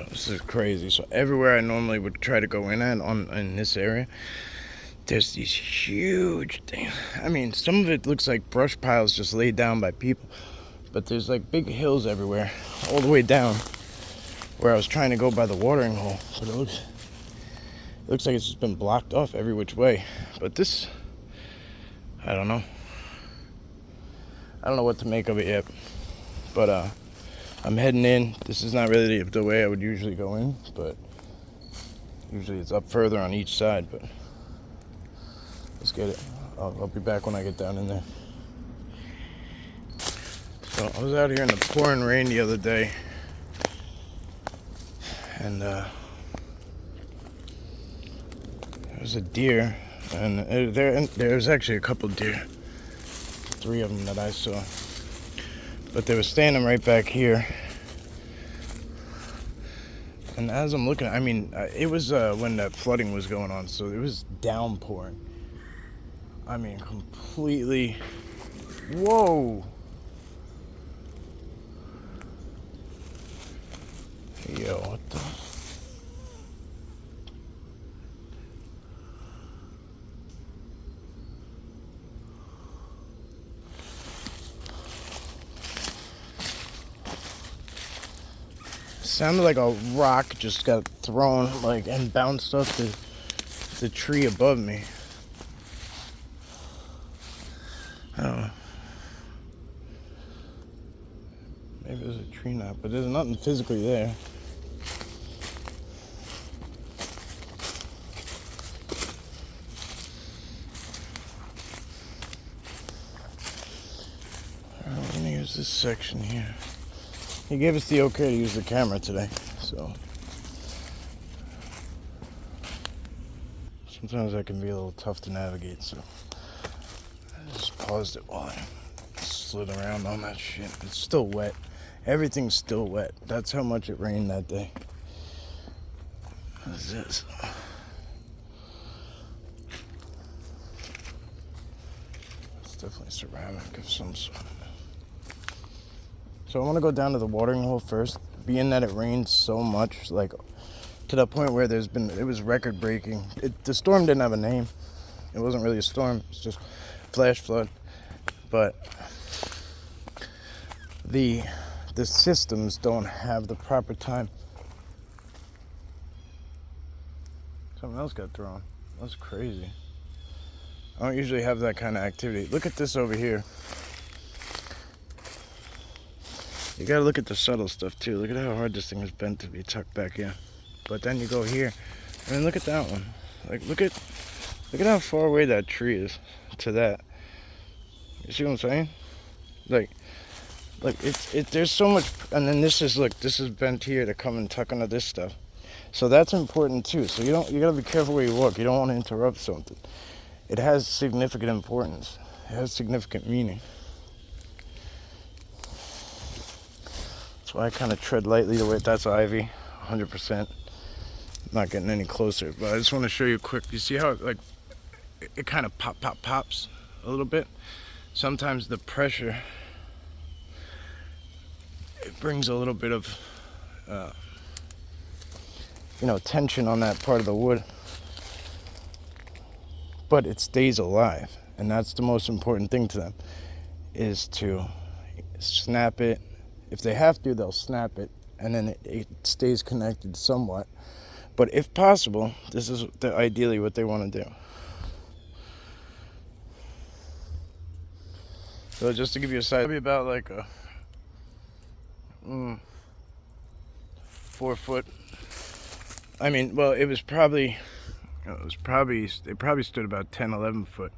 This is crazy. So everywhere I normally would try to go in this area, there's these huge things. I mean, some of it looks like brush piles just laid down by people, but there's like big hills everywhere, all the way down where I was trying to go by the watering hole. But it looks like it's just been blocked off every which way. But this, I don't know. I don't know what to make of it yet. But I'm heading in. This is not really the way I would usually go in, but usually it's up further on each side. But let's get it. I'll be back when I get down in there. So I was out here in the pouring rain the other day, and there was a deer, and there was actually a couple deer, 3 of them that I saw, but they were standing right back here. And as I'm looking, I mean, it was when that flooding was going on, so it was downpouring. I mean, completely. Whoa! Yo, what the? Sounded like a rock just got thrown, like, and bounced off the tree above me. I don't know. Maybe there's a tree knot, but there's nothing physically there. Alright, we're gonna use this section here. He gave us the okay to use the camera today, so sometimes that can be a little tough to navigate, so I just paused it while I slid around on that shit. It's still wet. Everything's still wet. That's how much it rained that day. What is this? It's definitely ceramic of some sort. So I want to go down to the watering hole first, being that it rained so much, like to the point where it was record breaking. The storm didn't have a name. It wasn't really a storm, it's just flash flood. But the systems don't have the proper time. Something else got thrown. That's crazy. I don't usually have that kind of activity. Look at this over here. You gotta look at the subtle stuff too. Look at how hard this thing is bent to be tucked back in. But then you go here, and then look at that one. Like look at how far away that tree is to that. You see what I'm saying? Like there's so much. And then this is bent here to come and tuck under this stuff. So that's important too. So you gotta be careful where you walk. You don't want to interrupt something. It has significant importance. It has significant meaning. So I kind of tread lightly the way. That's ivy, 100%. Not getting any closer, but I just want to show you quick. You see how it kind of pops a little bit? Sometimes the pressure, it brings a little bit of, tension on that part of the wood. But it stays alive, and that's the most important thing to them, is to snap it. If they have to, they'll snap it, and then it stays connected somewhat. But if possible, this is ideally what they want to do. So just to give you a size, probably about like a 4 foot. I mean, well, they probably stood about 10, 11 foot.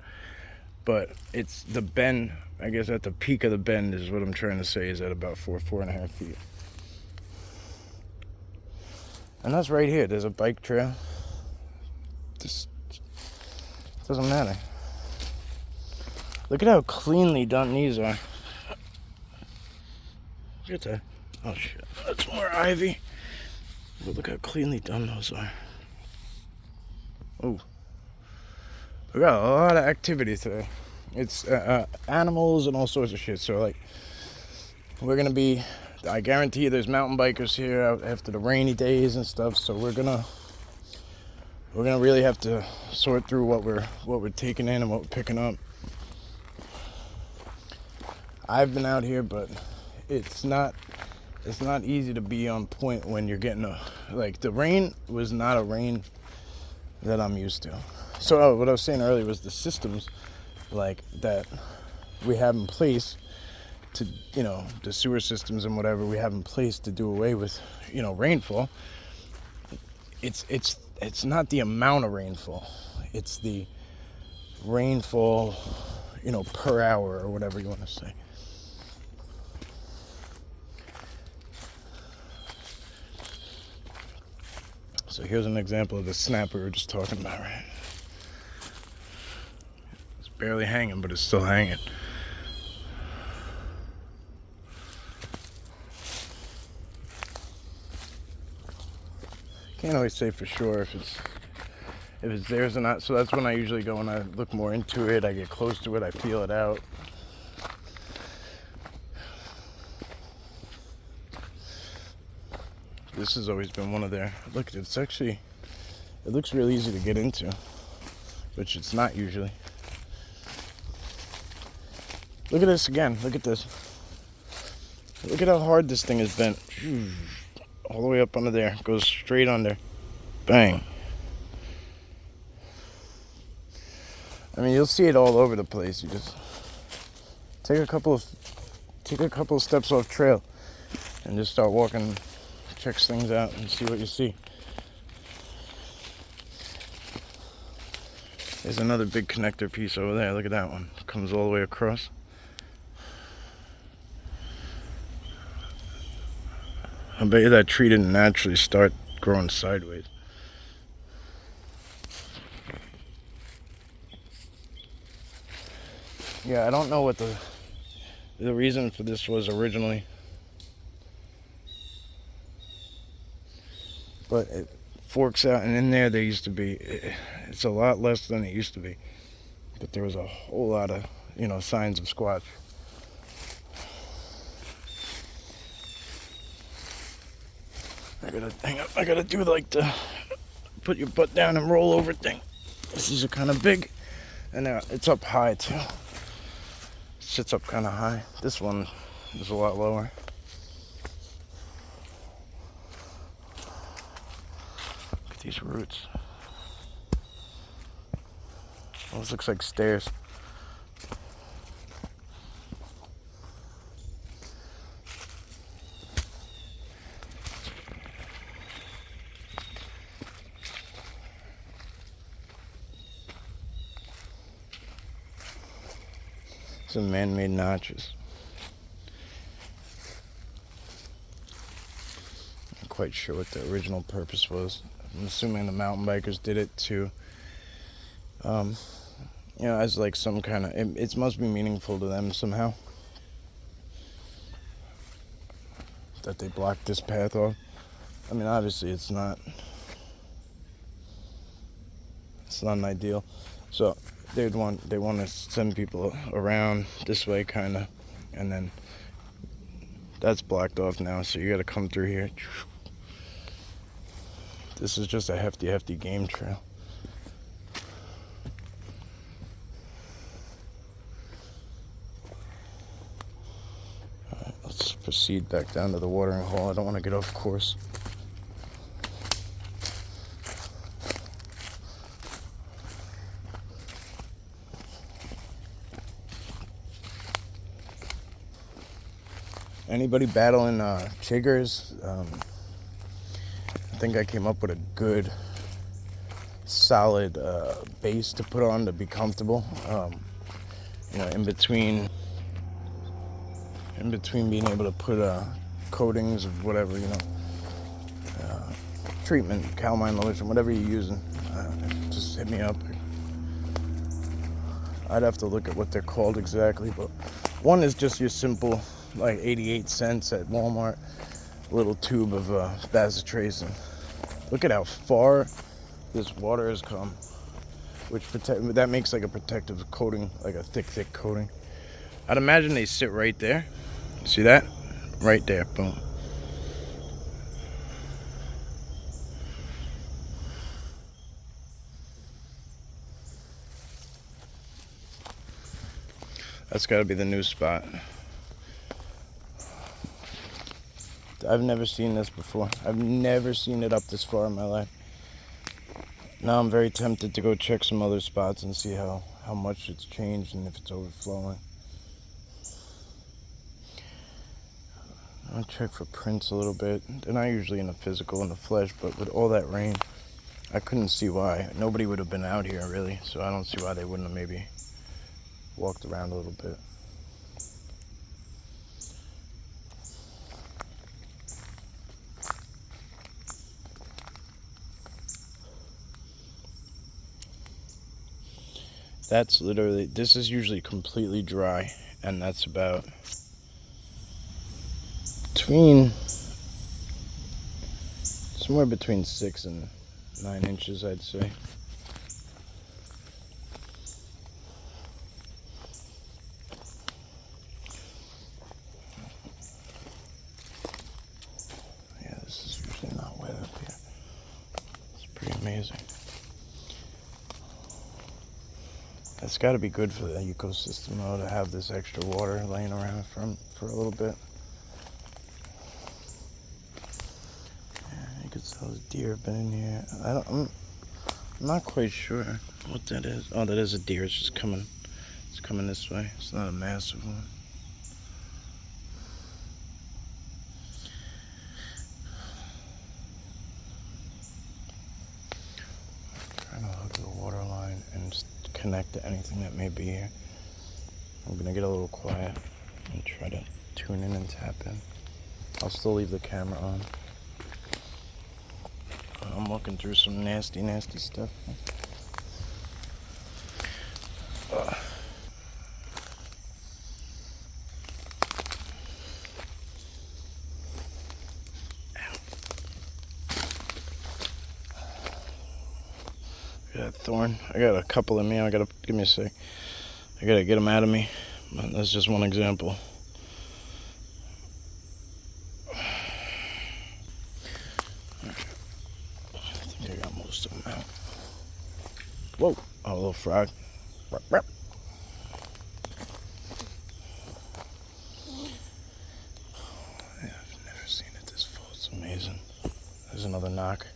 But it's the bend, I guess at the peak of the bend is what I'm trying to say, is at about 4.5 feet. And that's right here. There's a bike trail. This doesn't matter. Look at how cleanly done these are. Look at that. Oh shit, that's more ivy. But look how cleanly done those are. Oh. We got a lot of activity today. It's animals and all sorts of shit. So like, I guarantee you there's mountain bikers here out after the rainy days and stuff, so we're gonna really have to sort through what we're taking in and what we're picking up. I've been out here, but it's not easy to be on point when you're getting the rain was not a rain that I'm used to. So what I was saying earlier was the systems like that we have in place to, the sewer systems and whatever we have in place to do away with, rainfall. It's not the amount of rainfall, it's the rainfall, per hour or whatever you want to say. So here's an example of the snap we were just talking about, right? It's barely hanging, but it's still hanging. Can't always say for sure if it's theirs or not. So that's when I usually go and I look more into it. I get close to it. I feel it out. This has always been one of their. Look, it looks real easy to get into, which it's not usually. Look at this again. Look at this. Look at how hard this thing is bent. All the way up under there. Goes straight under. Bang. I mean, you'll see it all over the place. You just take a couple of steps off trail and just start walking, check things out and see what you see. There's another big connector piece over there. Look at that one. It comes all the way across. I bet you that tree didn't naturally start growing sideways. Yeah, I don't know what the reason for this was originally. But it forks out, and in there used to be, it's a lot less than it used to be. But there was a whole lot of, signs of squatch. I gotta do like the put your butt down and roll over thing. These are kind of big, and it's up high too. It sits up kind of high. This one is a lot lower. Look at these roots. Well, this looks like stairs. Some man-made notches. Not quite sure what the original purpose was. I'm assuming the mountain bikers did it to, as like some kind of, it must be meaningful to them somehow. That they blocked this path off. I mean, obviously it's not an ideal. So they want to send people around this way, kind of, and then that's blocked off now, so you got to come through here. This is just a hefty game trail. Alright, let's proceed back down to the watering hole. I don't want to get off course. Anybody battling chiggers? I think I came up with a good, solid base to put on to be comfortable. In between being able to put coatings of whatever, treatment, calamine lotion, whatever you're using, just hit me up. I'd have to look at what they're called exactly, but one is just your simple, like 88 cents at Walmart, little tube of Bazatrace. And look at how far this water has come, that makes like a protective coating, like a thick coating. I'd imagine they sit right there. See that? Right there, boom. That's got to be the new spot. I've never seen this before. I've never seen it up this far in my life. Now I'm very tempted to go check some other spots and see how much it's changed and if it's overflowing. I'll check for prints a little bit. They're not usually in the physical, in the flesh, but with all that rain, I couldn't see why. Nobody would have been out here, really, so I don't see why they wouldn't have maybe walked around a little bit. That's literally, this is usually completely dry, and that's about somewhere between 6 and 9 inches, I'd say. Yeah, this is usually not wet up here. It's pretty amazing. It's got to be good for the ecosystem, though, to have this extra water laying around for a little bit. You can tell the deer have been in here. I'm not quite sure what that is. Oh, that is a deer. It's just coming. It's coming this way. It's not a massive one. I'm trying to hook the water line and just connect to anything that may be here. I'm gonna get a little quiet and try to tune in and tap in. I'll still leave the camera on. I'm looking through some nasty stuff. Got a thorn. I got a couple in me. Give me a sec. I gotta get them out of me. But that's just one example. I think I got most of them out. Whoa! Oh, a little frog. Yeah, I've never seen it this full. It's amazing. There's another knock.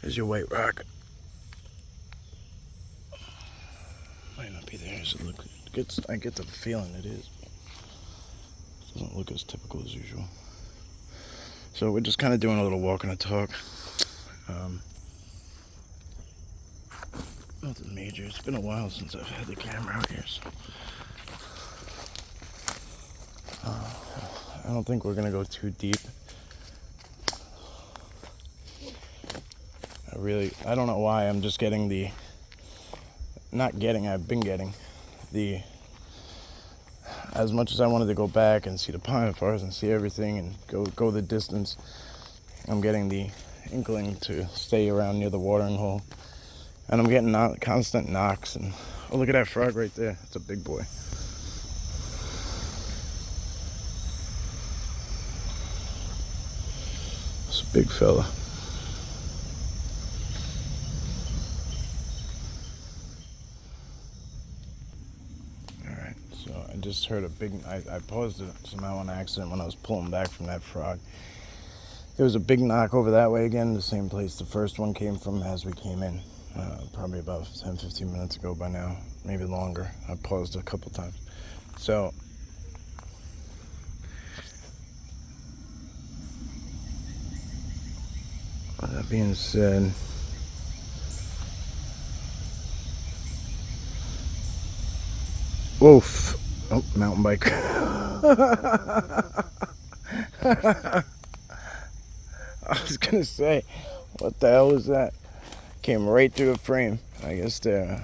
There's your white rock. Might not be there as it looks. I get the feeling it is. It doesn't look as typical as usual. So we're just kind of doing a little walk and a talk. Nothing major. It's been a while since I've had the camera out here, so I don't think we're gonna go too deep. I don't know why I'm just getting I've been getting as much as I wanted to go back and see the pine forest and see everything and go the distance, I'm getting the inkling to stay around near the watering hole. And I'm getting constant knocks. And oh, look at that frog right there. It's a big boy. It's a big fella. Alright, so I just heard a big... I paused it somehow on accident when I was pulling back from that frog. There was a big knock over that way again, the same place the first one came from as we came in. Probably about 10-15 minutes ago by now, maybe longer. I paused a couple times. So that being said, woof. Oh, mountain bike. I was gonna say, what the hell was that? Came right through the frame. I guess there.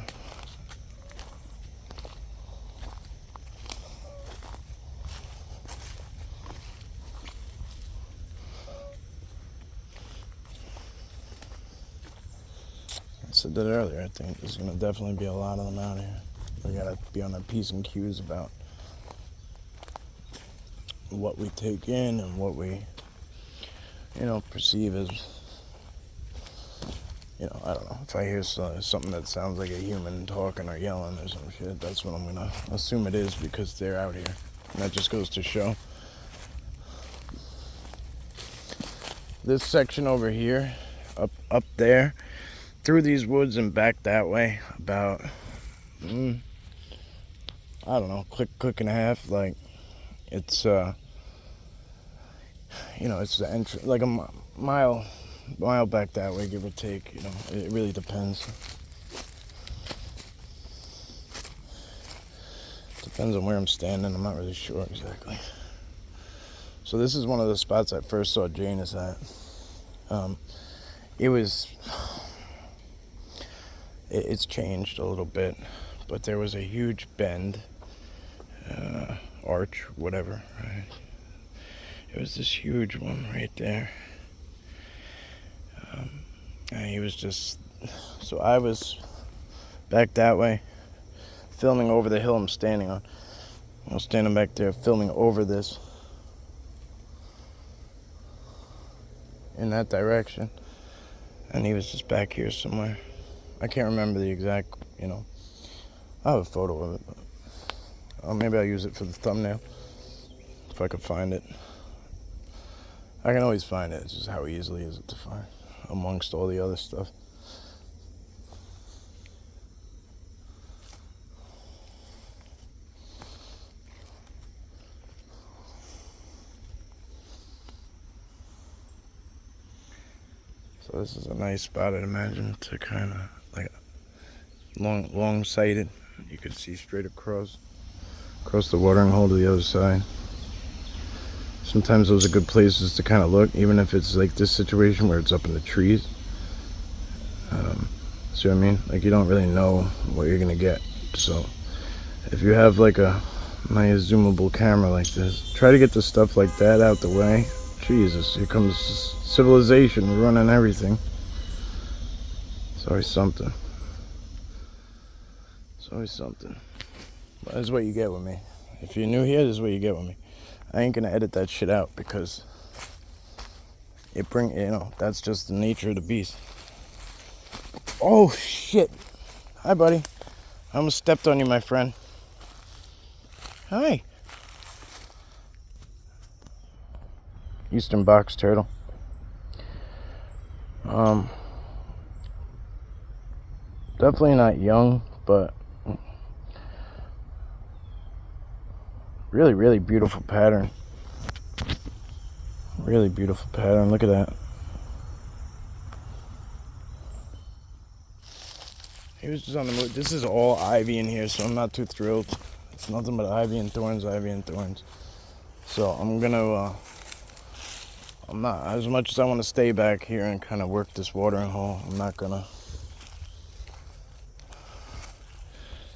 I said that earlier. I think there's gonna definitely be a lot of them out here. We gotta be on our P's and Q's about what we take in and what we, perceive as, I don't know. If I hear something that sounds like a human talking or yelling or some shit, that's what I'm gonna assume it is, because they're out here. And that just goes to show. This section over here, up there, through these woods and back that way, about, I don't know, click and a half. Like, it's, it's the entrance, like a mile back that way, give or take. It really depends. Depends on where I'm standing. I'm not really sure exactly. So this is one of the spots I first saw Janus at. It's changed a little bit, but there was a huge bend, arch, whatever, right? It was this huge one right there. And he was just, so I was back that way, filming over the hill I'm standing on. I was standing back there filming over this, in that direction, and he was just back here somewhere. I can't remember the exact, I have a photo of it, but maybe I'll use it for the thumbnail, if I could find it. I can always find it, it's just how easily is it to find, amongst all the other stuff. So this is a nice spot, I'd imagine, to kind of, like, long-sighted. You could see straight across the watering hole to the other side. Sometimes those are good places to kind of look, even if it's like this situation where it's up in the trees. See what I mean? Like, you don't really know what you're gonna get. So if you have like a nice zoomable camera like this, try to get the stuff like that out the way. Jesus, here comes civilization running everything. It's always something. It's always something. But that's what you get with me. If you're new here, this is what you get with me. I ain't gonna edit that shit out, because that's just the nature of the beast. Oh shit. Hi, buddy. I almost stepped on you, my friend. Hi. Eastern box turtle. Definitely not young, but really, really beautiful pattern. Really beautiful pattern. Look at that. He was just on the move. This is all ivy in here, so I'm not too thrilled. It's nothing but ivy and thorns, ivy and thorns. So I'm gonna, I'm not, as much as I want to stay back here and kind of work this watering hole, I'm not gonna.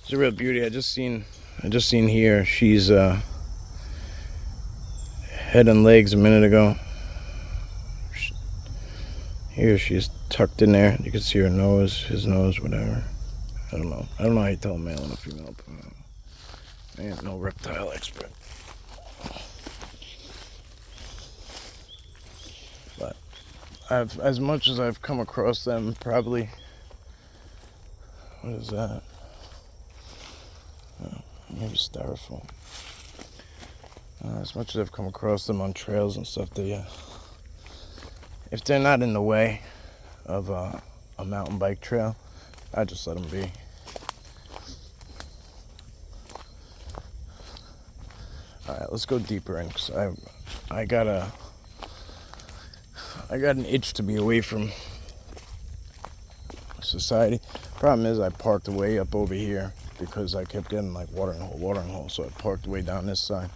It's a real beauty. I just seen here, she's head and legs a minute ago. Here she's tucked in there. You can see her nose, his nose, whatever. I don't know how you tell a male and a female. I ain't no reptile expert. But as much as I've come across them, probably, what is that? Oh, maybe styrofoam. As much as I've come across them on trails and stuff, if they're not in the way of a mountain bike trail, I just let them be. Alright, let's go deeper in, because I got an itch to be away from society. Problem is, I parked way up over here because I kept getting like watering hole, so I parked way down this side,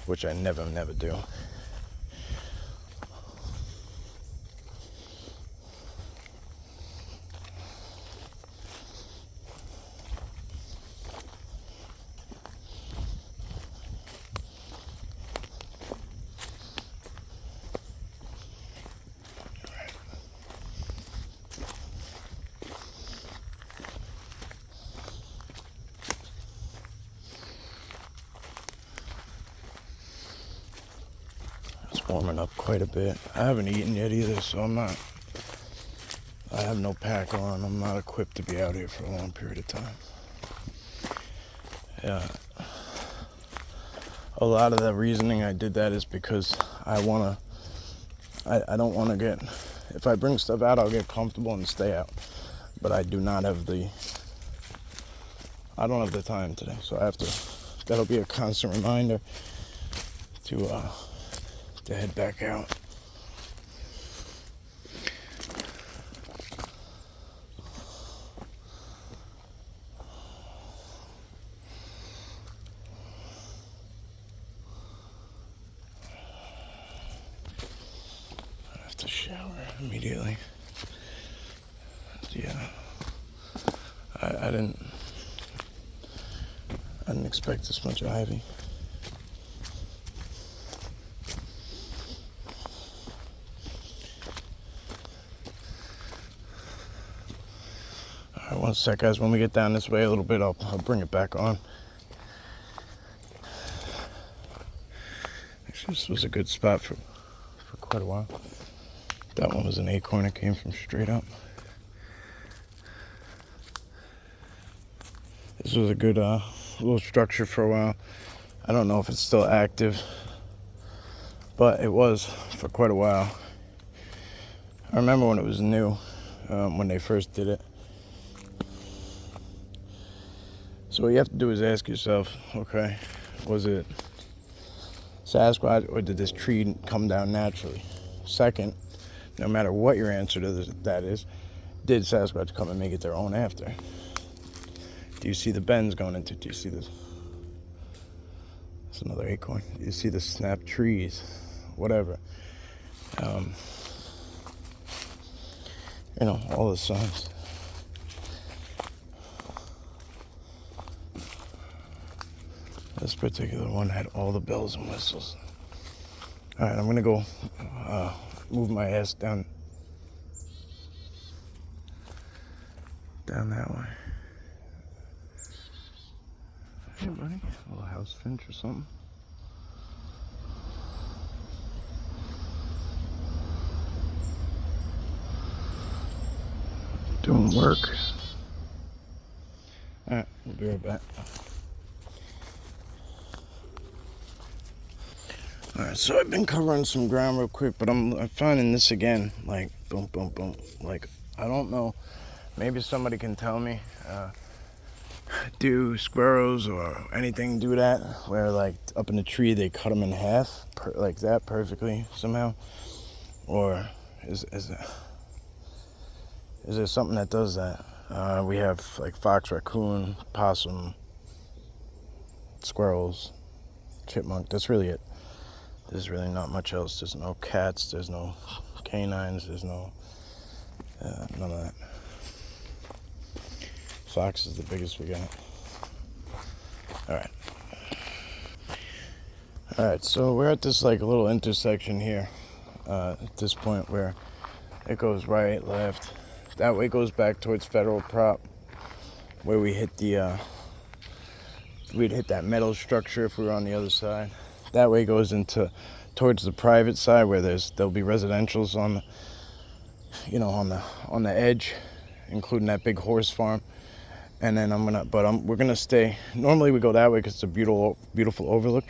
which I never do. warming up quite a bit. I haven't eaten yet either, so I have no pack on. I'm not equipped to be out here for a long period of time. Yeah. A lot of the reasoning I did that is because I don't want to get, if I bring stuff out, I'll get comfortable and stay out. But I don't have the time today, so that'll be a constant reminder to head back out. I have to shower immediately. Yeah, I didn't expect this much ivy. Alright, one sec, guys. When we get down this way a little bit, I'll bring it back on. Actually, this was a good spot for quite a while. That one was an acorn. It came from straight up. This was a good little structure for a while. I don't know if it's still active, but it was for quite a while. I remember when it was new, when they first did it. So what you have to do is ask yourself, okay, was it Sasquatch or did this tree come down naturally? Second, no matter what your answer to that is, did Sasquatch come and make it their own after? Do you see the bends going into? Do you see this? That's another acorn. Do you see the snapped trees? Whatever. All the signs. This particular one had all the bells and whistles. All right, I'm gonna go move my ass down that way. Hey, buddy. A little house finch or something. Doing work. Alright, we'll be right back. Alright, so I've been covering some ground real quick, but I'm finding this again. Like, boom, boom, boom. Like, I don't know. Maybe somebody can tell me. Do squirrels or anything do that? Where, like, up in the tree, they cut them in half, like that, perfectly, somehow? Or is there something that does that? We have, like, fox, raccoon, possum, squirrels, chipmunk. That's really it. There's really not much else. There's no cats. There's no canines. There's no none of that. Fox is the biggest we got. Alright, so we're at this like little intersection here at this point where it goes right, left. That way goes back towards Federal Prop, where we hit we'd hit that metal structure if we were on the other side. That way goes towards the private side where there'll be residentials on the edge, including that big horse farm. And then we're gonna stay. Normally we go that way because it's a beautiful overlook.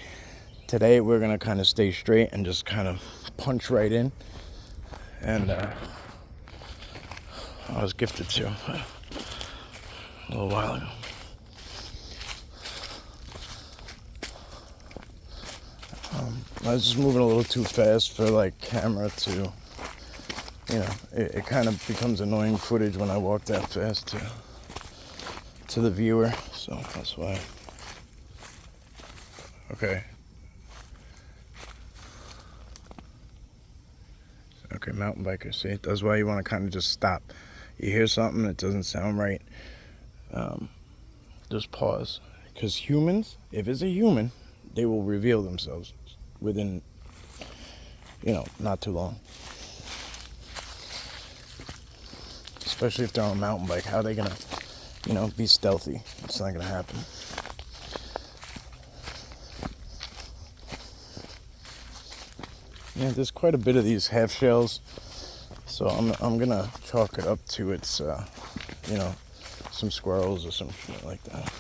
Today we're gonna kind of stay straight and just kind of punch right in. And I was gifted to a little while ago. I was just moving a little too fast for like camera to, it kind of becomes annoying footage when I walk that fast to the viewer, so that's why. Okay, mountain biker, see, that's why you want to kind of just stop. You hear something that doesn't sound right, just pause, because humans, if it's a human, they will reveal themselves within, not too long. Especially if they're on a mountain bike, how are they gonna be stealthy? It's not gonna happen. Yeah, there's quite a bit of these half shells, so I'm gonna chalk it up to its, you know, some squirrels or some shit like that.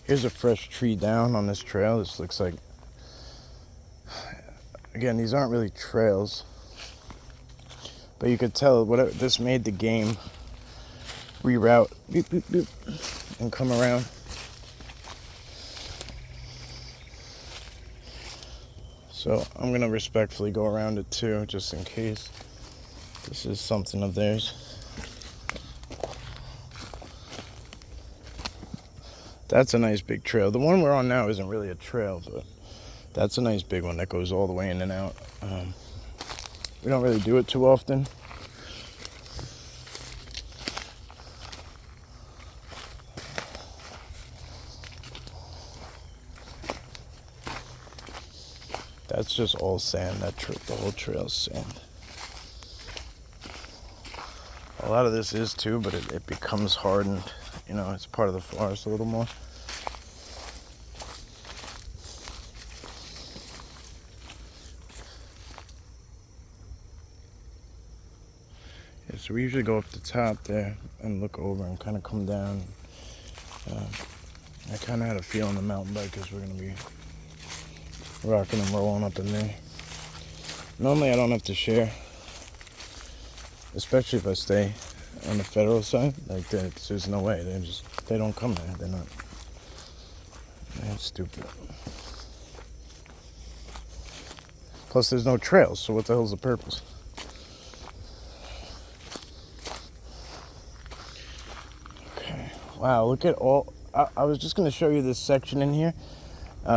Here's a fresh tree down on this trail. This looks like, again, these aren't really trails, but you could tell whatever this made the game reroute, beep, beep, beep, and come around. So I'm gonna respectfully go around it too, just in case this is something of theirs. That's a nice big trail. The one we're on now isn't really a trail, but that's a nice big one that goes all the way in and out. We don't really do it too often. That's just all sand. The whole trail's sand. A lot of this is too, but it becomes hardened. You know, it's part of the forest a little more. Yeah, so we usually go up the top there and look over and kind of come down. I kind of had a feel on the mountain bikers we're going to be rocking and rolling up in there. Normally I don't have to share, especially if I stay on the federal side. Like that, there's no way. They don't come there. They're stupid. Plus there's no trails, so what the hell's the purpose? Okay. Wow, look at all. I was just going to show you this section in here.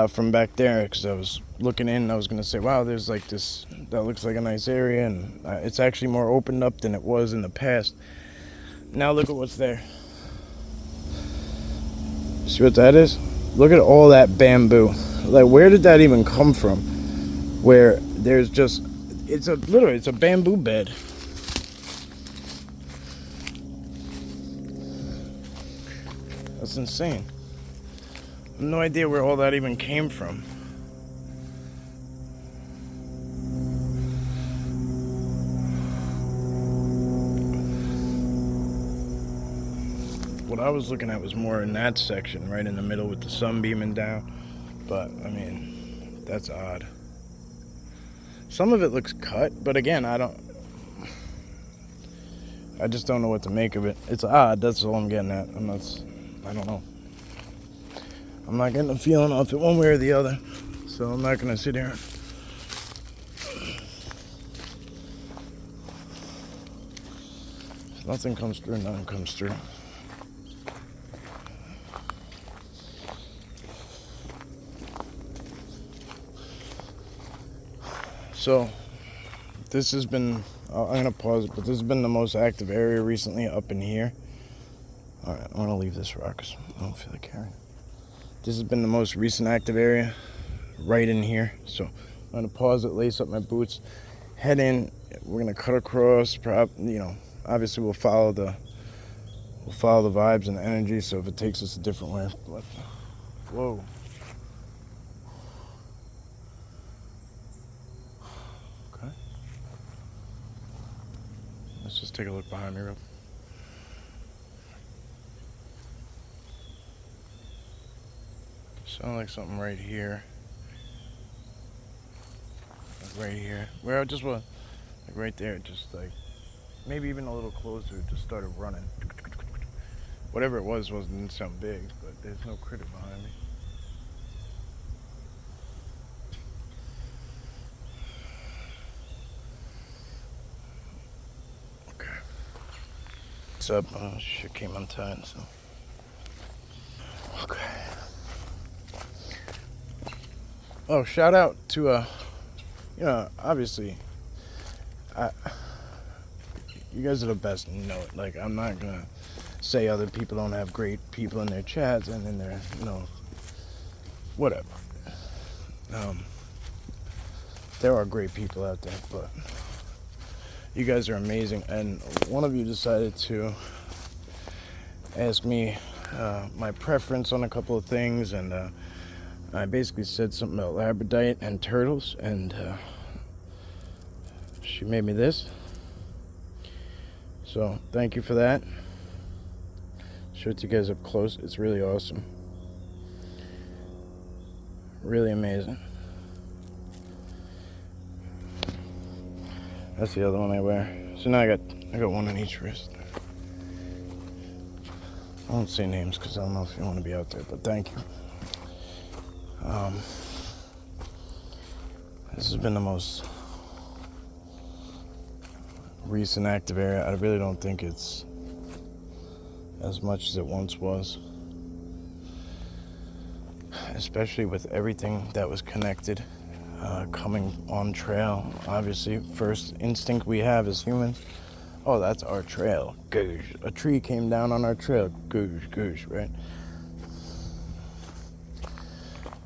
From back there, because I was looking in and I was going to say, wow, there's like this, that looks like a nice area, and it's actually more opened up than it was in the past. Now look at what's there. See what that is? Look at all that bamboo. Like, where did that even come from? Where there's just, it's a bamboo bed. That's insane. I have no idea where all that even came from. What I was looking at was more in that section, right in the middle with the sun beaming down. But, I mean, that's odd. Some of it looks cut, but again, I just don't know what to make of it. It's odd, that's all I'm getting at. I don't know. I'm not getting a feeling off it one way or the other, so I'm not going to sit here. If nothing comes through, nothing comes through. So, this has been, I'm going to pause it, but this has been the most active area recently up in here. Alright, I'm going to leave this rock because I don't feel like carrying it. This has been the most recent active area, right in here. So I'm gonna pause it, lace up my boots, head in. We're gonna cut across. Obviously we'll follow the vibes and the energy. So if it takes us a different way, whoa. Okay. Let's just take a look behind me real quick. Sound like something right here. Like right here. Where I just was. Like right there. Just like, maybe even a little closer. Just started running. Whatever it was didn't sound big, but there's no critter behind me. Okay. What's up? Oh, shit came untied, so. Okay. Oh, shout out to, obviously, you guys are the best and you know it. Like, I'm not gonna say other people don't have great people in their chats and in their, whatever. There are great people out there, but you guys are amazing. And one of you decided to ask me my preference on a couple of things, and I basically said something about labradorite and turtles, and She made me this. So thank you for that. Show it to you guys up close. It's really awesome. Really amazing. That's the other one I wear. So now I got one on each wrist. I won't say names because I don't know if you want to be out there, but thank you. This has been the most recent active area. I really don't think it's as much as it once was, especially with everything that was connected coming on trail. Obviously, first instinct we have as humans, oh, that's our trail, goosh. A tree came down on our trail, goosh, goosh, right?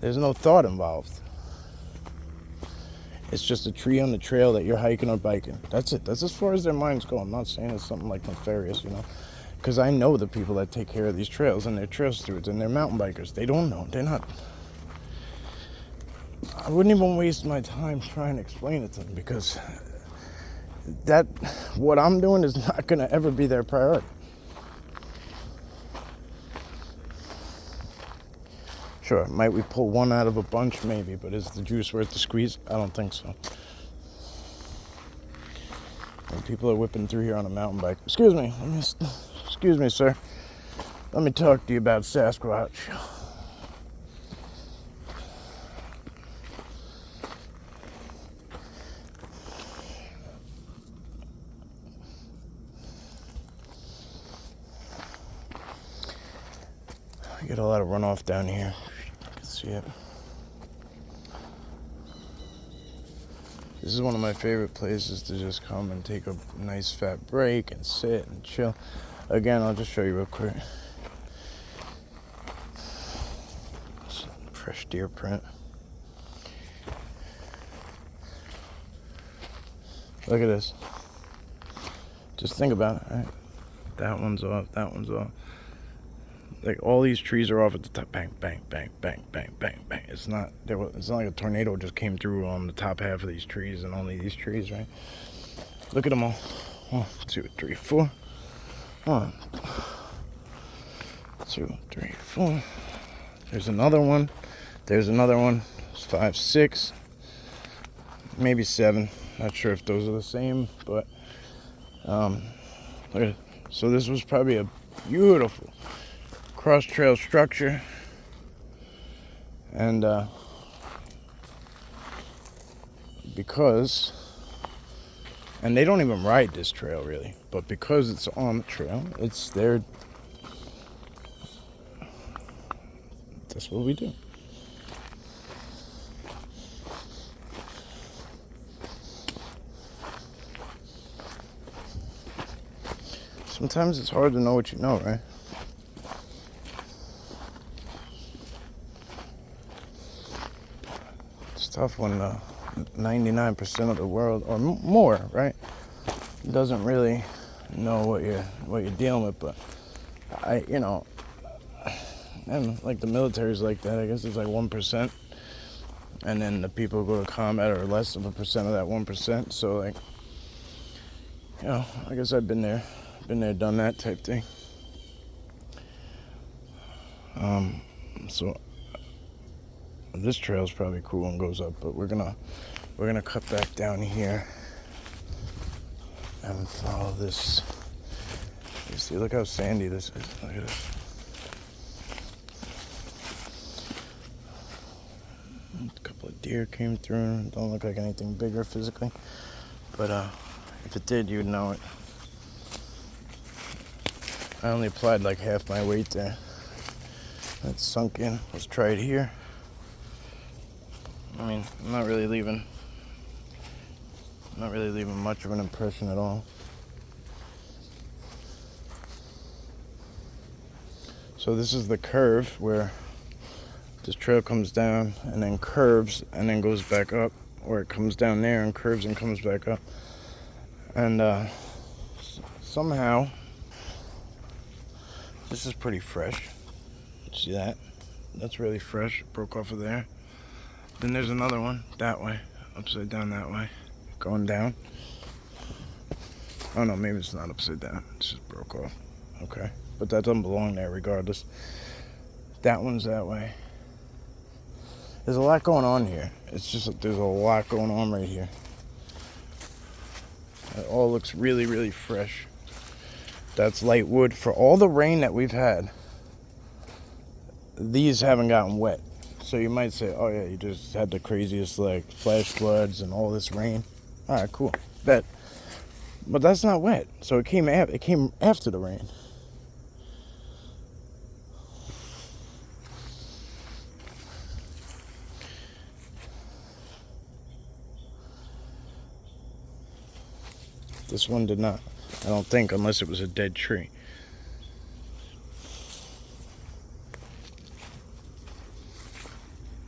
There's no thought involved. It's just a tree on the trail that you're hiking or biking. That's it. That's as far as their minds go. I'm not saying it's something like nefarious, because I know the people that take care of these trails, and they're trail stewards, and they're mountain bikers. They don't know. They're not. I wouldn't even waste my time trying to explain it to them, because what I'm doing is not going to ever be their priority. Sure, might we pull one out of a bunch? Maybe, but is the juice worth the squeeze? I don't think so. And people are whipping through here on a mountain bike. Excuse me, sir. Let me talk to you about Sasquatch. I get a lot of runoff down here. You can see it. This is one of my favorite places to just come and take a nice fat break and sit and chill. Again, I'll just show you real quick. Fresh deer print. Look at this. Just think about it, right? That one's off, that one's off. Like, all these trees are off at the top. Bang, bang, bang, bang, bang, bang, bang. It's not like a tornado just came through on the top half of these trees and only these trees, right? Look at them all. 1, 2, 3, 4. 1, 2, 3, 4. There's another one. There's another one. It's 5, 6. Maybe 7. Not sure if those are the same, but look at it. So this was probably a beautiful cross trail structure, and and they don't even ride this trail really, but because it's on the trail, it's there. That's what we do. Sometimes it's hard to know what you know, right? It's tough when 99% of the world, or more, right, doesn't really know what you're dealing with. But and like the military's like that. I guess it's like 1%, and then the people who go to combat are less of a percent of that 1%. So like, I guess I've been there, done that type thing. So this trail's probably cool and goes up, but we're gonna cut back down here and follow this. You see, look how sandy this is. Look at this. A couple of deer came through. Don't look like anything bigger physically, but if it did, you'd know it. I only applied like half my weight there. That's sunk in. Let's try it here. I mean, I'm not really leaving much of an impression at all. So this is the curve where this trail comes down and then curves and then goes back up, or it comes down there and curves and comes back up. And somehow, this is pretty fresh. See that? That's really fresh. It broke off of there. Then there's another one that way, upside down that way, going down. Oh no, maybe it's not upside down. It just broke off. Okay. But that doesn't belong there regardless. That one's that way. There's a lot going on here. It's just, there's a lot going on right here. It all looks really, really fresh. That's light wood. For all the rain that we've had, these haven't gotten wet. So you might say, oh yeah, you just had the craziest like flash floods and all this rain. Alright, cool. Bet. But that's not wet. So it came after the rain. This one did not. I don't think, unless it was a dead tree.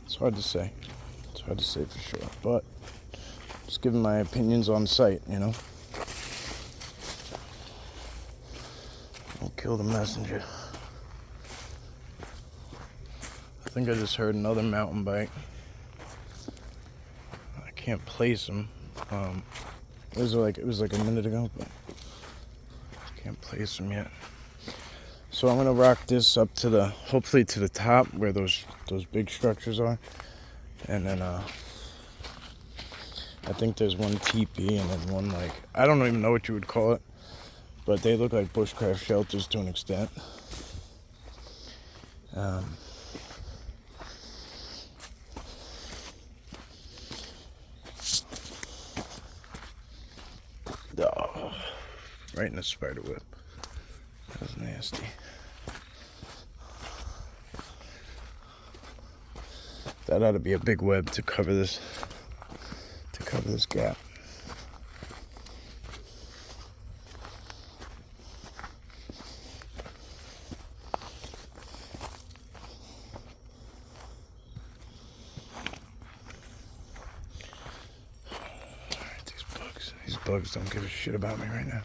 It's hard to say. It's hard to say for sure. But just giving my opinions on site, you know. Don't kill the messenger. I think I just heard another mountain bike. I can't place him. It was like a minute ago, but I can't place him yet. So I'm gonna rock this up to hopefully to the top where those big structures are, and then I think there's one teepee and then one like, I don't even know what you would call it, but they look like bushcraft shelters to an extent. Oh, right in the spider web. That was nasty. That ought to be a big web to cover this gap. These bugs don't give a shit about me right now.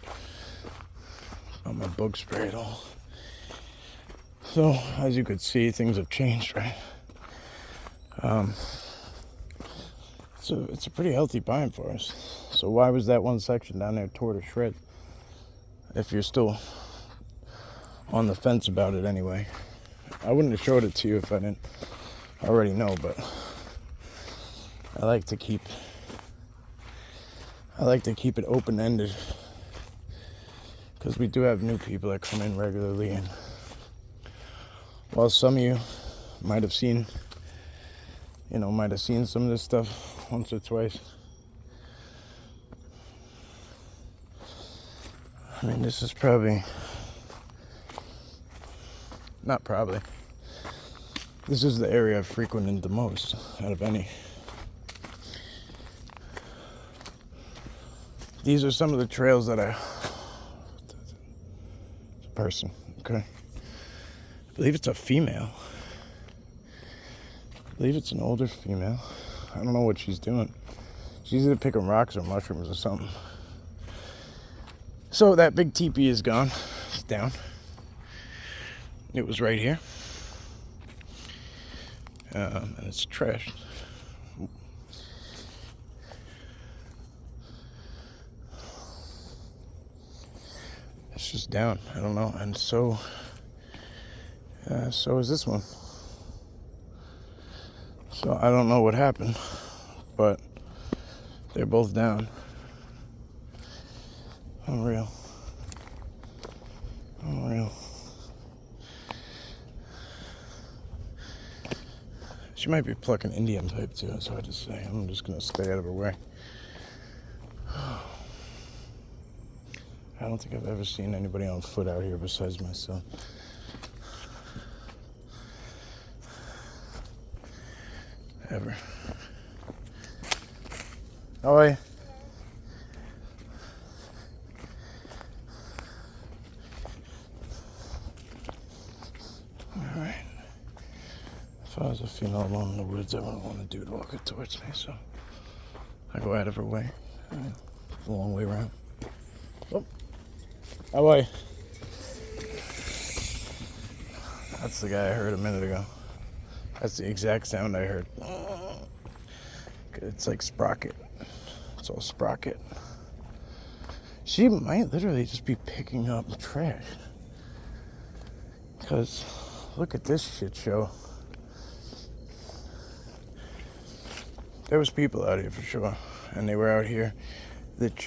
I'm a bug spray at all. So, as you could see, things have changed, right? It's a pretty healthy pine forest. So why was that one section down there tore to shreds? If you're still on the fence about it anyway. I wouldn't have showed it to you if I didn't already know, but I like to keep it open-ended, because we do have new people that come in regularly, and while some of you might have seen some of this stuff once or twice, I mean, this is this is the area I've frequented the most out of any. These are some of the trails that person, okay? I believe it's a female. I believe it's an older female. I don't know what she's doing. She's either picking rocks or mushrooms or something. So that big teepee is gone. It's down. It was right here. And it's trashed. It's just down. I don't know. And so is this one. So I don't know what happened, but they're both down. Unreal. She might be plucking Indian type too, it's hard to say. I'm just gonna stay out of her way. I don't think I've ever seen anybody on foot out here besides myself. Ever. How are you? Alright. If I was a female alone in the woods, I wouldn't want a dude walking towards me, so I go out of her way. A long way around. Oh. How are you? That's the guy I heard a minute ago. That's the exact sound I heard. It's like sprocket. It's all sprocket. She might literally just be picking up trash. Because look at this shit show. There was people out here for sure. And they were out here.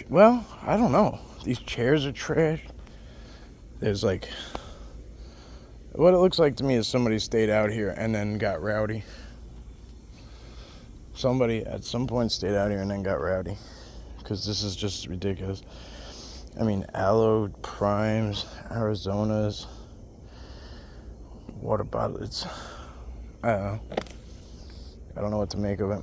Well, I don't know. These chairs are trash. There's like... What it looks like to me is somebody stayed out here and then got rowdy. Somebody at some point stayed out here and then got rowdy. Because this is just ridiculous. I mean, aloe primes, Arizonas, water bottles. I don't know. I don't know what to make of it.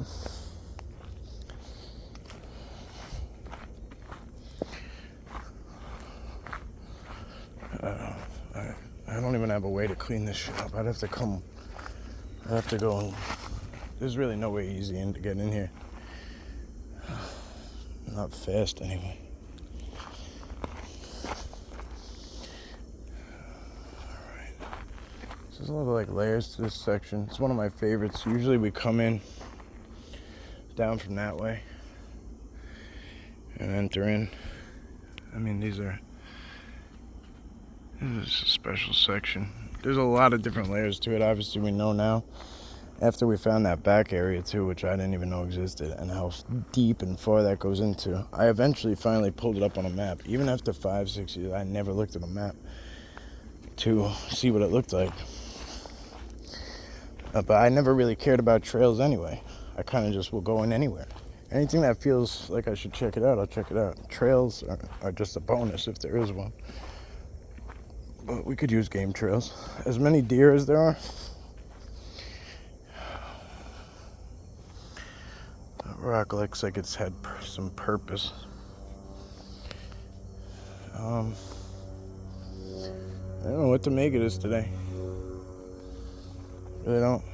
I don't even have a way to clean this shit up. I'd have to go and... There's really no way easy to get in here. Not fast, anyway. Alright. So there's a lot of, like, layers to this section. It's one of my favorites. Usually we come in down from that way and enter in. I mean, this is a special section. There's a lot of different layers to it. Obviously, we know now. After we found that back area, too, which I didn't even know existed, and how deep and far that goes into. I eventually finally pulled it up on a map. Even after 5-6 years, I never looked at a map to see what it looked like. But I never really cared about trails anyway. I kind of just will go in anywhere. Anything that feels like I should check it out, I'll check it out. Trails are just a bonus if there is one. But we could use game trails. As many deer as there are. That rock looks like it's had some purpose. I don't know what to make of this today. Really don't.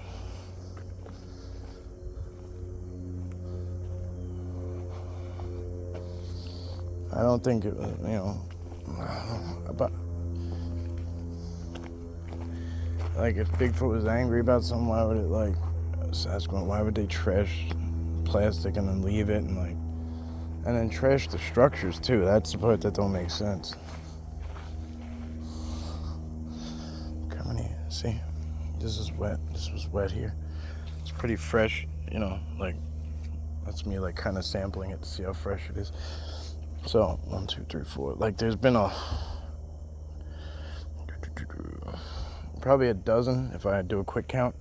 I don't think it, but like if Bigfoot was angry about something, why would it like Sasquatch? Why would they trash plastic and then leave it and then trash the structures too? That's the part that don't make sense. Come on here, see, this is wet. This was wet here. It's pretty fresh, like that's me like kind of sampling it to see how fresh it is. So 1, 2, 3, 4. Like there's been probably a dozen if I do a quick count.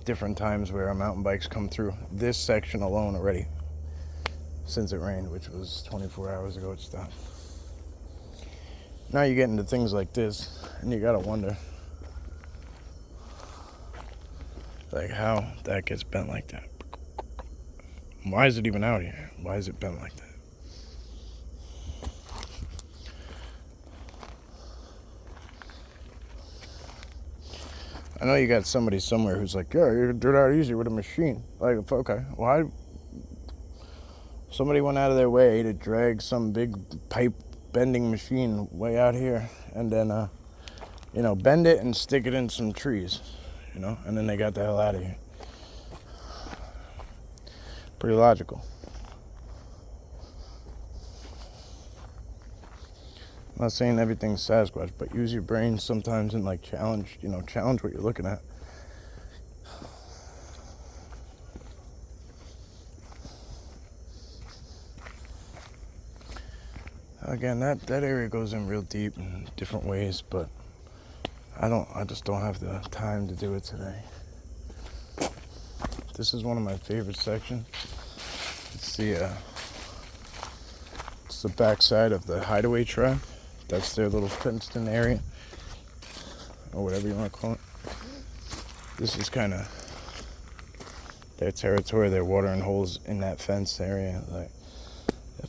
Different times where our mountain bikes come through this section alone already since it rained, which was 24 hours ago. It stopped. Now you get into things like this and you gotta wonder like how that gets bent like that. Why is it even out here? Why is it bent like that? I know you got somebody somewhere who's like, yeah, you can do that easy with a machine. Like, okay, why? Somebody went out of their way to drag some big pipe bending machine way out here and then, bend it and stick it in some trees, and then they got the hell out of here. Pretty logical. I'm not saying everything's Sasquatch, but use your brain sometimes and like challenge what you're looking at. Again, that area goes in real deep in different ways, but I just don't have the time to do it today. This is one of my favorite sections. It's the backside of the Hideaway tribe. That's their little fenced-in area, or whatever you want to call it. This is kind of their territory, their watering holes in that fence area. Like,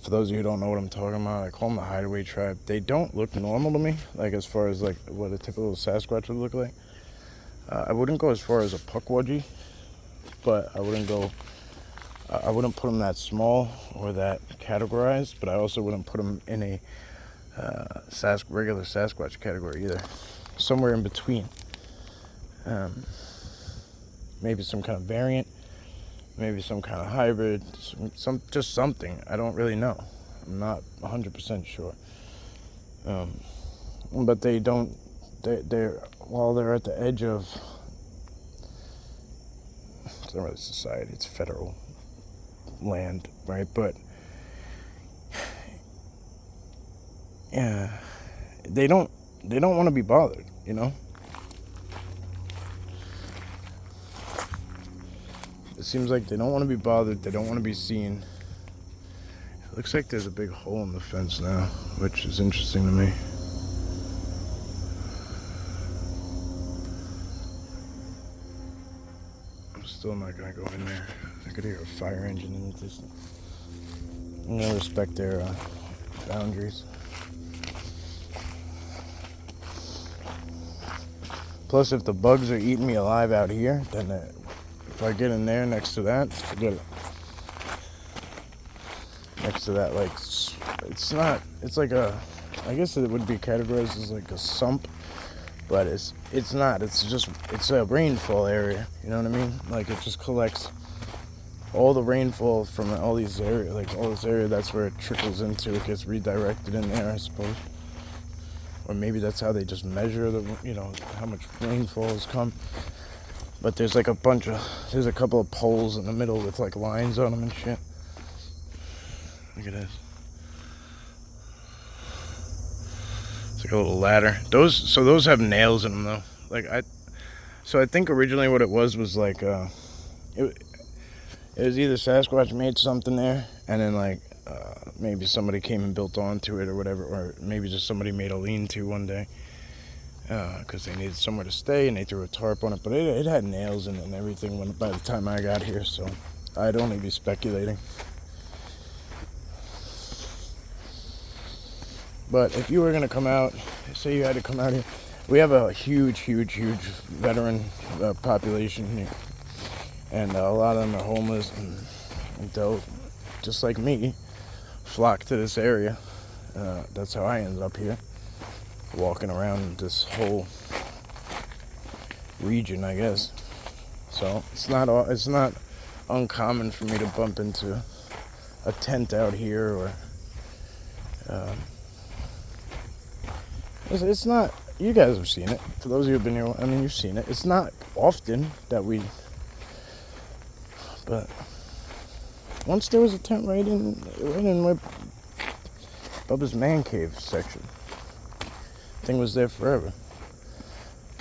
for those of you who don't know what I'm talking about, I call them the Hideaway tribe. They don't look normal to me, like as far as like what a typical Sasquatch would look like. I wouldn't go as far as a puckwudgie, but I wouldn't put them that small or that categorized, but I also wouldn't put them in a regular Sasquatch category either. Somewhere in between. Maybe some kind of variant, maybe some kind of hybrid, just something. I don't really know. I'm not 100% sure. But they don't. They're while they're at the edge of. It's not really society. It's federal land, right? But yeah, they don't want to be bothered, you know. It seems like they don't want to be bothered. They don't want to be seen. It looks like there's a big hole in the fence now, which is interesting to me. I'm still not gonna go in there. I could hear a fire engine in the distance. I'm gonna respect their boundaries. Plus, if the bugs are eating me alive out here, then if I get in there next to that, forget it. Next to that, like, it's like a, I guess it would be categorized as like a sump, but it's not. It's a rainfall area. You know what I mean? Like, it just collects all the rainfall from all these areas, like all this area. That's where it trickles into. It gets redirected in there, I suppose. Or maybe that's how they just measure how much rainfall has come. But there's like there's a couple of poles in the middle with like lines on them and shit. Look at this. It's like a little ladder. Those have nails in them though. I think originally what it was like it was either Sasquatch made something there, and then like maybe somebody came and built onto it or whatever, or maybe just somebody made a lean-to one day because they needed somewhere to stay and they threw a tarp on it. But it had nails in it and everything by the time I got here, so I'd only be speculating. But if you were going to come out, say you had to come out here, we have a huge veteran population here. And a lot of them are homeless, and they'll, just like me, flock to this area. That's how I ended up here, walking around this whole region, I guess. So it's not uncommon for me to bump into a tent out here, or it's not. You guys have seen it. For those of you who've been here, I mean, you've seen it. It's not often that but once there was a tent right in where Bubbas' man cave section. Thing was there forever.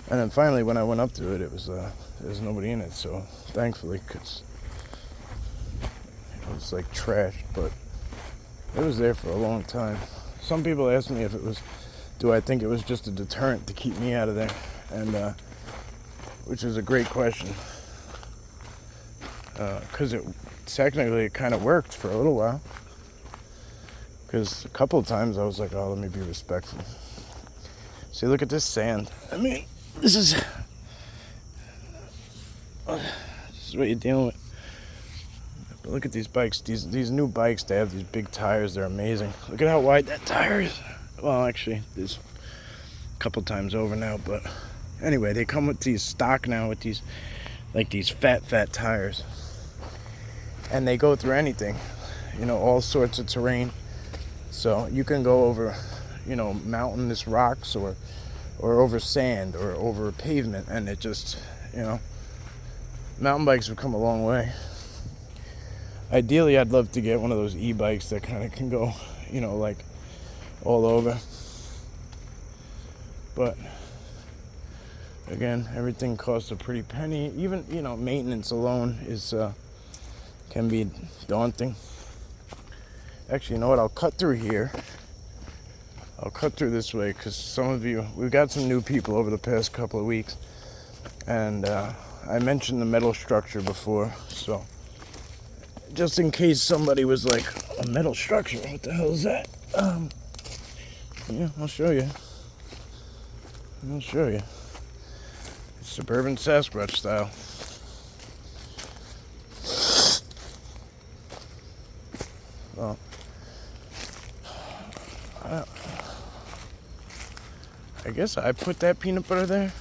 And then finally, when I went up to it, there was nobody in it. So thankfully, because it was like trash, but it was there for a long time. Some people asked me do I think it was just a deterrent to keep me out of there, and which is a great question. Because technically it kind of worked for a little while. Because a couple of times I was like, oh, let me be respectful. See, look at this sand. I mean, this is what you're dealing with. But look at these bikes. These new bikes, they have these big tires. They're amazing. Look at how wide that tire is. Well, actually, there's a couple times over now. But anyway, they come with these stock now with these fat tires. And they go through anything, all sorts of terrain. So you can go over, mountainous rocks or over sand or over pavement, and it just, mountain bikes have come a long way. Ideally, I'd love to get one of those e-bikes that kind of can go, like all over. But again, everything costs a pretty penny. Even, maintenance alone can be daunting. Actually, you know what? I'll cut through here. I'll cut through this way because we've got some new people over the past couple of weeks. And I mentioned the metal structure before, so just in case somebody was like, a metal structure, what the hell is that? Yeah, I'll show you. It's suburban Sasquatch style. Well, I guess I put that peanut butter there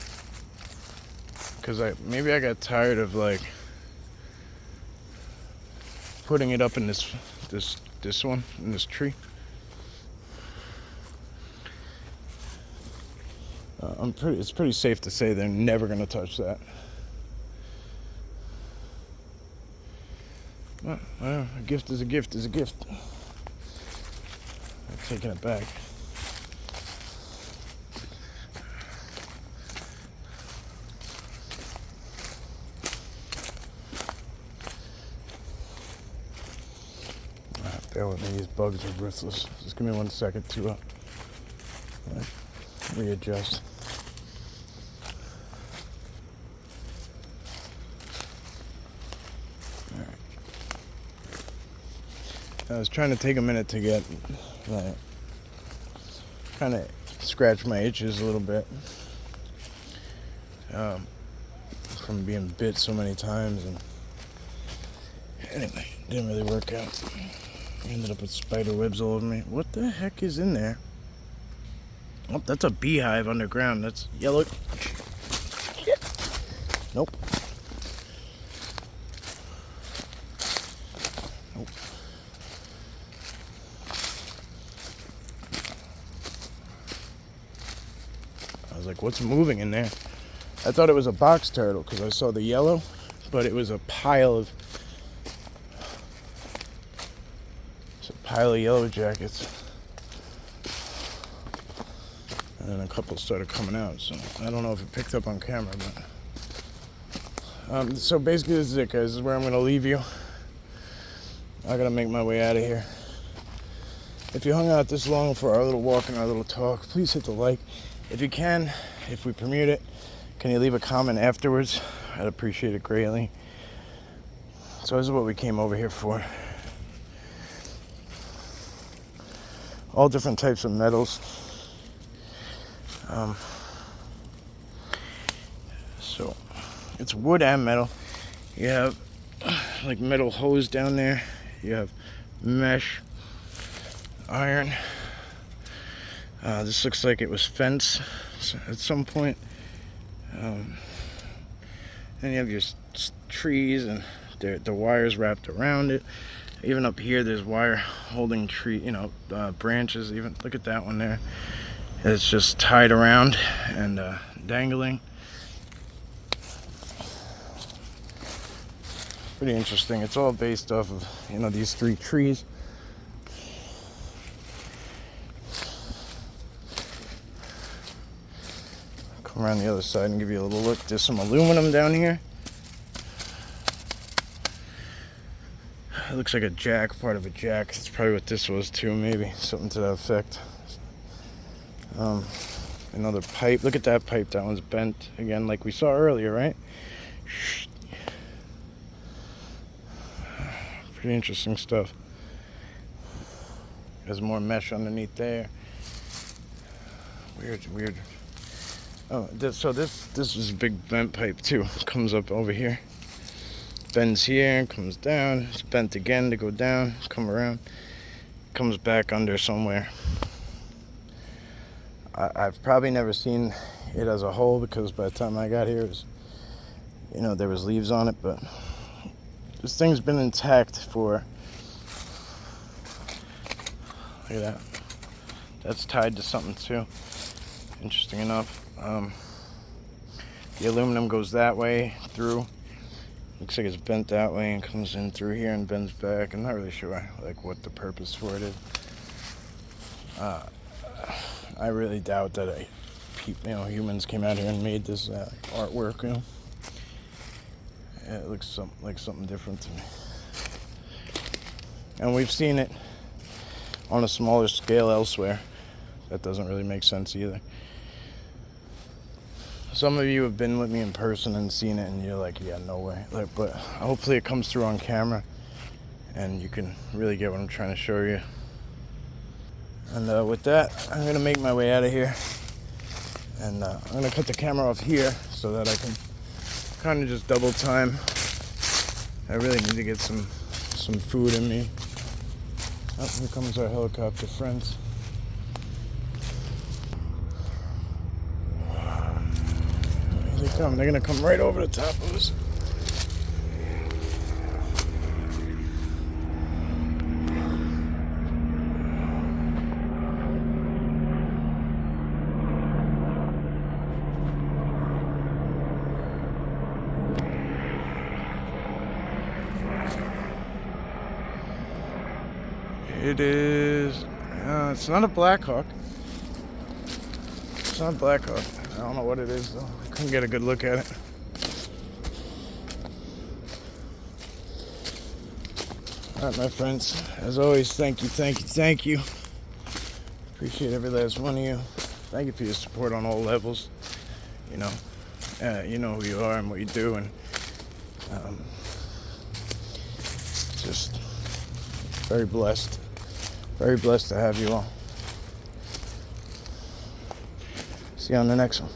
because maybe I got tired of like putting it up in this one in this tree. It's pretty safe to say they're never gonna touch that. Well, a gift is a gift is a gift. I'm taking it back. Bear with me, these bugs are ruthless. Just give me 1 second to readjust. Alright. I was trying to take a minute to get, kind of scratch my itches a little bit from being bit so many times, and anyway, didn't really work out. I ended up with spider webs all over me. What the heck is in there? Oh, that's a beehive underground. That's yellow. Shit. Nope. Nope. I was like, what's moving in there? I thought it was a box turtle because I saw the yellow, but it was a pile of yellow jackets, and then a couple started coming out, so I don't know if it picked up on camera, but so basically this is it, guys. This is where I'm going to leave you. I gotta make my way out of here. If you hung out this long for our little walk and our little talk, please hit the like. If you can, if we premiered it, can you leave a comment afterwards? I'd appreciate it greatly. So this is what we came over here for. All different types of metals. So it's wood and metal. You have like metal hose down there. You have mesh, iron. This looks like it was fence at some point. Then you have your trees and the wires wrapped around it. Even up here, there's wire holding tree, branches. Even look at that one there. It's just tied around and dangling. Pretty interesting. It's all based off of these 3 trees. Come around the other side and give you a little look. There's some aluminum down here. It looks like a jack, part of a jack. That's probably what this was too, maybe. Something to that effect. Another pipe. Look at that pipe. That one's bent again, like we saw earlier, right? Pretty interesting stuff. There's more mesh underneath there. Weird. Oh, so this is a big bent pipe too. It comes up over here. Bends here, comes down, it's bent again to go down, come around, comes back under somewhere. I've probably never seen it as a whole because by the time I got here, it was, there was leaves on it, but this thing's been intact for, look at that. That's tied to something too, interesting enough. The aluminum goes that way through. Looks like it's bent that way and comes in through here and bends back. I'm not really sure what the purpose for it is. I really doubt that humans came out here and made this artwork. It looks like something different to me. And we've seen it on a smaller scale elsewhere. That doesn't really make sense either. Some of you have been with me in person and seen it, and you're like, yeah, no way. But hopefully it comes through on camera, and you can really get what I'm trying to show you. And with that, I'm gonna make my way out of here, and I'm gonna cut the camera off here so that I can kind of just double time. I really need to get some food in me. Oh, here comes our helicopter friends. Here they come. They're gonna come right over the top of us. It is, it's not a Blackhawk. It's not a Blackhawk. I don't know what it is though. I couldn't get a good look at it. Alright, my friends, as always, thank you. Appreciate every last one of you. Thank you for your support on all levels. You know who you are and what you do, and just very blessed to have you all. See you on the next one.